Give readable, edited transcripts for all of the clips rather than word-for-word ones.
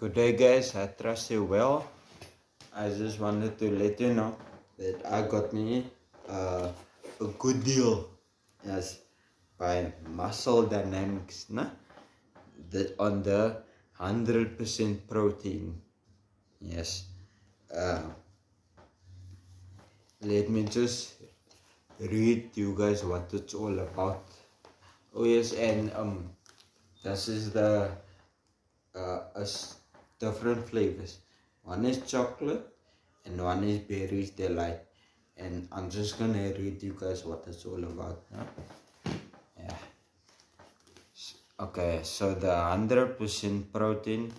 Good day guys, I trust you well. I just wanted to let you know that I got me a good deal, yes, by Muscle Dynamics, that on the 100% protein. Yes. Let me just read you guys what it's all about. Oh yes, and this is the different flavors. One is chocolate and one is berries delight. And I'm just gonna read you guys what it's all about. Yeah. Okay, so the 100% protein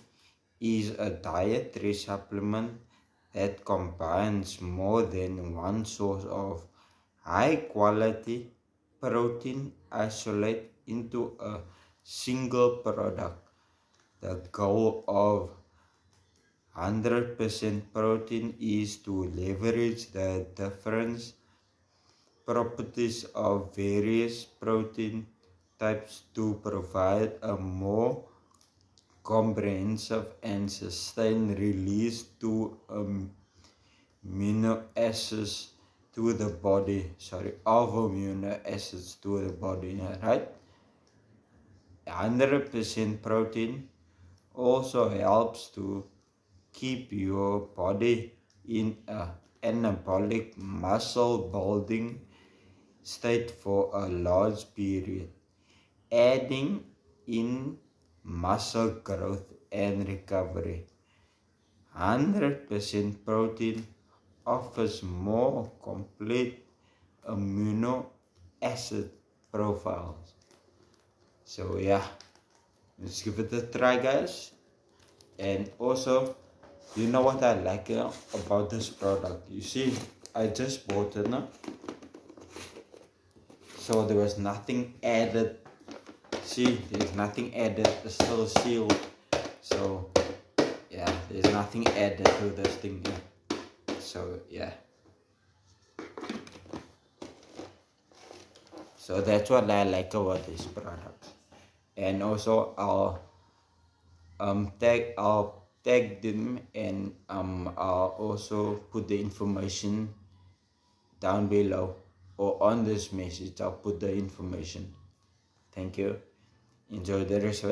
is a dietary supplement that combines more than one source of high quality protein isolate into a single product. The goal of 100% protein is to leverage the different properties of various protein types to provide a more comprehensive and sustained release to amino acids to the body. Of amino acids to the body, right? 100% protein also helps to keep your body in a anabolic muscle building state for a large period, aiding in muscle growth and recovery. 100% protein offers more complete amino acid profiles. So yeah, let's give it a try guys. And also, you know what I like about this product? You see, I just bought it now. So there was nothing added. See, there's nothing added. It's still sealed. So yeah, there's nothing added to this thing here. So yeah. So that's what I like about this product. And also I'll tag them, and I'll also put the information down below, or on this message I'll put the information. Thank you. Enjoy the rest of